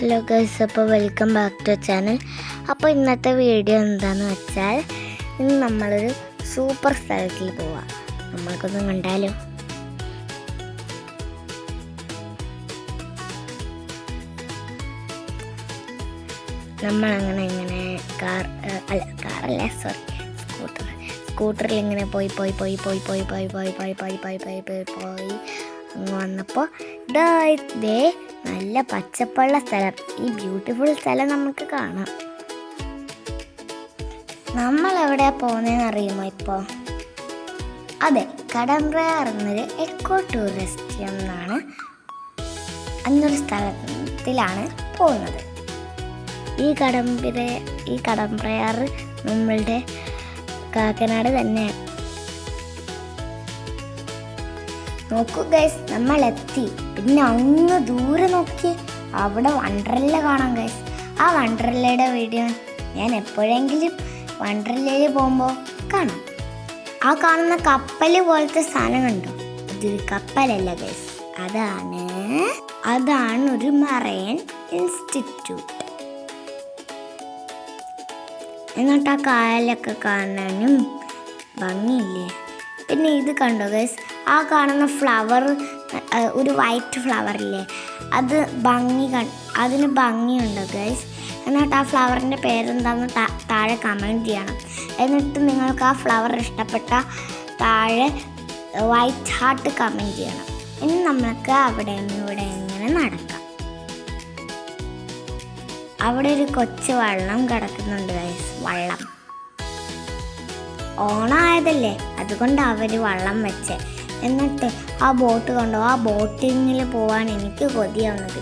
Hello guys, അപ്പോൾ welcome back to channel. അപ്പോൾ ഇന്നത്തെ വീഡിയോ എന്താണെന്ന് വെച്ചാൽ ഇന്ന് നമ്മളൊരു സൂപ്പർ സ്ഥലത്തിൽ പോവാം. നമ്മൾക്കൊന്നും കണ്ടാലോ? നമ്മളങ്ങനെ സ്കൂട്ടറിൽ ഇങ്ങനെ പോയി അങ്ങ് വന്നപ്പോൾ ദേ നല്ല പച്ചപ്പുള്ള സ്ഥലം, ഈ ബ്യൂട്ടിഫുൾ സ്ഥലം നമുക്ക് കാണാം. നമ്മൾ എവിടെയാ പോകുന്നതെന്ന് അറിയുമോ? ഇപ്പോൾ അതെ, കടമ്പ്രയാർ എന്നൊരു എക്കോ ടൂറിസ്റ്റ് എന്നൊരു സ്ഥലത്തിലാണ് പോകുന്നത്. ഈ കടമ്പ്രയാർ നമ്മളുടെ കാക്കനാട് തന്നെയാണ്. നോക്കൂ ഗൈസ്, നമ്മളെത്തി. പിന്നെ അങ്ങ് ദൂരെ നോക്കി, അവിടെ വണ്ടർല കാണാം ഗൈസ്. ആ വണ്ടർലയുടെ വീഡിയോ ഞാൻ എപ്പോഴെങ്കിലും വണ്ടർലയിൽ പോകുമ്പോൾ കാണാം. ആ കാണുന്ന കപ്പൽ പോലത്തെ സാധനം കണ്ടോ? ഇതൊരു കപ്പലല്ല ഗൈസ്, അതാണ് ഒരു മറൈൻ ഇൻസ്റ്റിറ്റ്യൂട്ട്. എന്നിട്ട് ആ കായലൊക്കെ കാണാനും ഭംഗിയില്ലേ? പിന്നെ ഇത് കണ്ടോ ഗൈസ്, ആ കാണുന്ന ഫ്ലവർ, ഒരു വൈറ്റ് ഫ്ലവറില്ലേ, അതിന് ഭംഗിയുണ്ടോ ഗൈസ്? എന്നിട്ട് ആ ഫ്ലവറിൻ്റെ പേരെന്താണെന്ന് താഴെ കമൻറ്റ് ചെയ്യണം. എന്നിട്ട് നിങ്ങൾക്ക് ആ ഫ്ലവർ ഇഷ്ടപ്പെട്ട താഴെ വൈറ്റ് ഹാർട്ട് കമൻറ്റ് ചെയ്യണം. ഇനി നമ്മൾക്ക് അവിടെ ഇവിടെ ഇങ്ങനെ നടക്കാം. അവിടെ ഒരു കൊച്ചു വള്ളം കിടക്കുന്നുണ്ട് ഗൈസ്. വള്ളം ഓണായതല്ലേ, അതുകൊണ്ട് അവർ വള്ളം വെച്ചേ. എന്നിട്ട് ആ ബോട്ട് കണ്ടോ? ആ ബോട്ടിങ്ങിൽ പോകാൻ എനിക്ക് കൊതിയാവുന്നത്,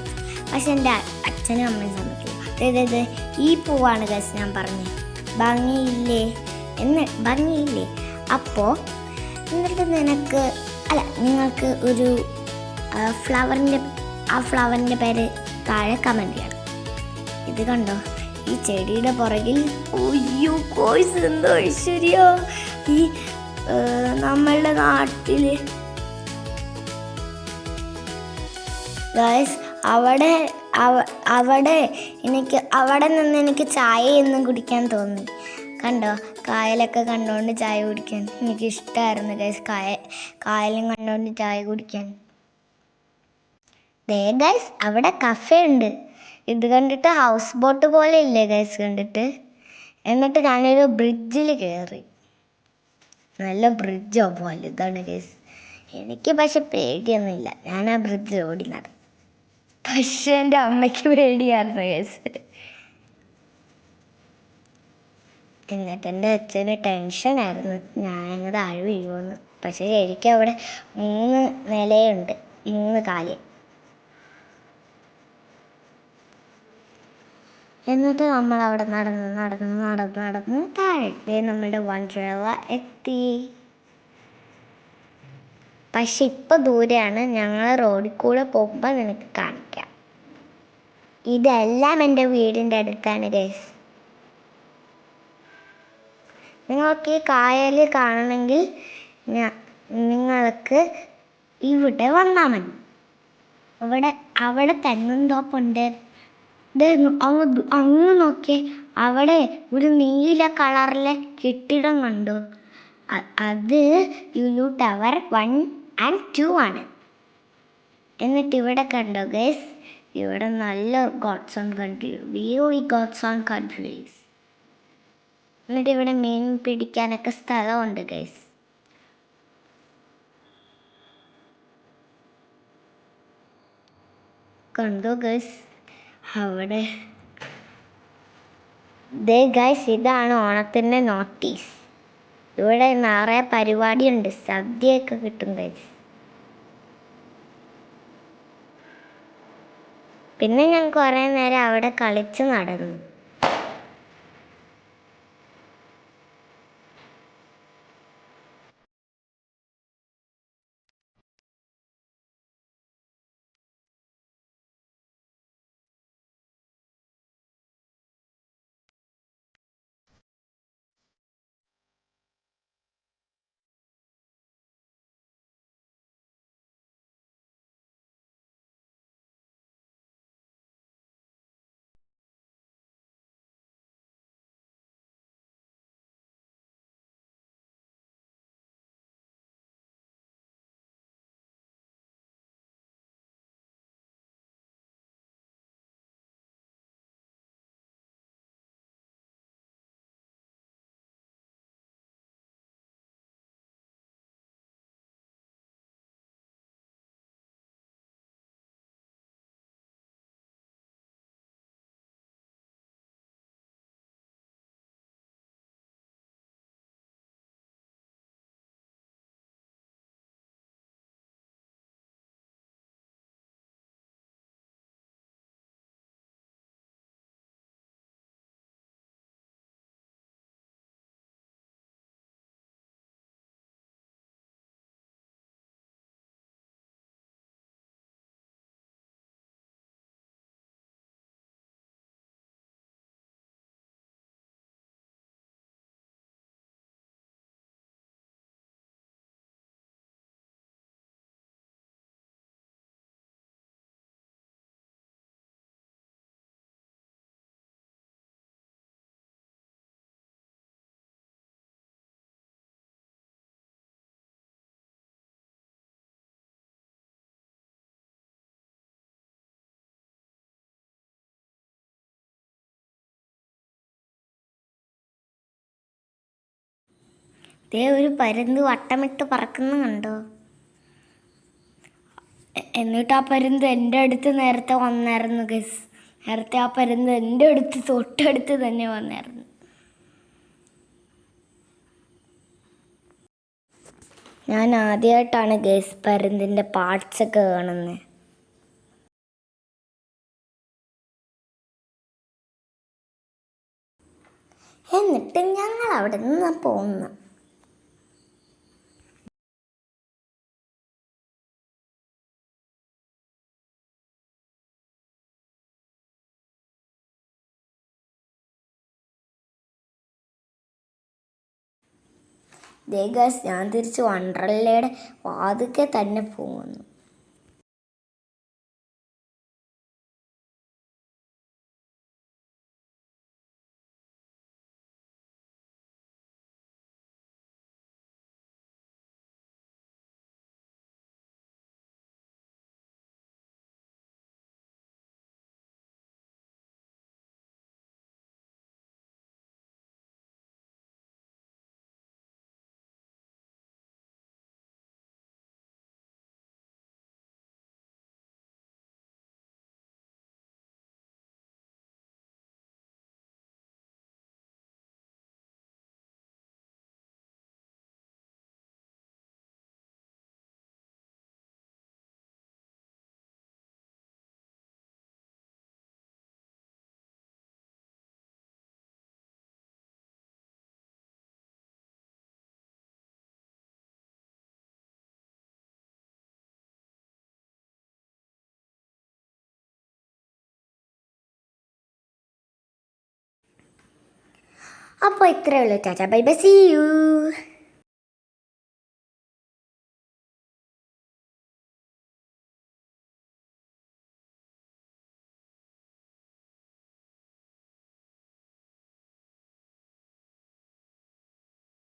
പക്ഷെ എൻ്റെ അച്ഛനും അമ്മയും സമ്മതിക്കില്ല. ഈ പൂവാണ് ഗൈസ് ഞാൻ പറഞ്ഞത്. ഭംഗിയില്ലേ? അപ്പോൾ എന്നിട്ട് നിങ്ങൾക്ക് ഒരു ഫ്ലവറിൻ്റെ പേര് താഴെ കമൻറ്റ് ചെയ്യണം. ഇത് കണ്ടോ? ഈ ചെടിയുടെ പുറകിൽ കോഴ്സ് എന്തോ ഐശ്വര്യ. ഈ നമ്മളുടെ നാട്ടില് ഗൈസ് അവിടെ നിന്ന് എനിക്ക് ചായ ഒന്നും കുടിക്കാൻ തോന്നി. കണ്ടോ? കായലൊക്കെ കണ്ടോണ്ട് ചായ കുടിക്കാൻ എനിക്ക് ഇഷ്ടമായിരുന്നു ഗൈസ്. കായലും കണ്ടോണ്ട് ചായ കുടിക്കാൻ. ദേ ഗൈസ്, അവിടെ കഫേ ഉണ്ട്. ഇത് കണ്ടിട്ട് ഹൗസ് ബോട്ട് പോലെ ഇല്ലേ ഗൈസ് കണ്ടിട്ട്? എന്നിട്ട് ഞാനൊരു ബ്രിഡ്ജിൽ കയറി. നല്ല ബ്രിഡ്ജോ പോലെ ഇതാണ് ഗൈസ്. എനിക്ക് പക്ഷെ പേടിയൊന്നുമില്ല, ഞാൻ ആ ബ്രിഡ്ജിൽ ഓടി നടന്നു. പക്ഷെ എൻ്റെ അമ്മയ്ക്ക് പേടിയായിരുന്നു ഗൈസ്. എന്നിട്ട് എൻ്റെ അച്ഛന് ടെൻഷനായിരുന്നു ഞാൻ താഴെ വീഴുമെന്ന്. പക്ഷെ ശരിക്കും അവിടെ 3 നിലയുണ്ട്, 3 കാല്. എന്നിട്ട് നമ്മൾ അവിടെ നടന്ന് താഴെ നമ്മുടെ വണ്ടർല എത്തി. പക്ഷെ ഇപ്പം ദൂരെയാണ്. ഞങ്ങൾ റോഡിൽ കൂടെ പോകുമ്പോൾ നിനക്ക് കാണിക്കാം. ഇതെല്ലാം എൻ്റെ വീടിൻ്റെ അടുത്താണ് ഗൈസ്. നിങ്ങൾക്ക് ഈ കായൽ കാണണമെങ്കിൽ നിങ്ങൾക്ക് ഇവിടെ വന്നാൽ മതി. അവിടെ തെങ്ങുംതോപ്പുണ്ട്. അങ്ങ് നോക്കിയേ, അവിടെ ഒരു നീല കളറിലെ കെട്ടിടം കണ്ടു. അത് ലുലു ടവർ 1 and 2 ആണ്. എന്നിട്ട് ഇവിടെ കണ്ടോ ഗൈസ്, ഇവിടെ നല്ല ഗോഡ്സ് ഓൺ കൺട്രീസ്. എന്നിട്ട് ഇവിടെ മീൻ പിടിക്കാനൊക്കെ സ്ഥലമുണ്ട് ഗൈസ്. കണ്ടോ ഗൈസ് അവിടെ? ദേ ഗൈസ്, ഇതാണ് ഓണത്തിൻ്റെ നോട്ടീസ്. ഇവിടെ നിറയെ പരിപാടിയുണ്ട്, സദ്യയൊക്കെ കിട്ടും ഗൈസ്. പിന്നെ ഞാൻ കുറേ നേരം അവിടെ കളിച്ച് നടന്നു. ദേ ഒരു പരുന്ത് വട്ടമിട്ട് പറക്കുന്ന കണ്ടോ? എന്നിട്ട് ആ പരുന്ത് എൻ്റെ അടുത്ത് നേരത്തെ വന്നായിരുന്നു ഗസ്. നേരത്തെ ആ പരുന്ത് എൻ്റെ അടുത്ത് തൊട്ടടുത്ത് തന്നെ വന്നായിരുന്നു. ഞാൻ ആദ്യമായിട്ടാണ് ഗസ് പരുന്തിൻ്റെ പാർട്സൊക്കെ കാണുന്നത്. എന്നിട്ട് ഞങ്ങൾ അവിടെ നിന്ന് പോകുന്നു. ദേ ഗൈസ്, ഞാൻ തിരിച്ച് വണ്ടർലയുടെ വാതിക്കെ തന്നെ പോകുന്നു. അപ്പോൾ ഇത്രയേ ഉള്ളൂ. Tata bye bye, see U.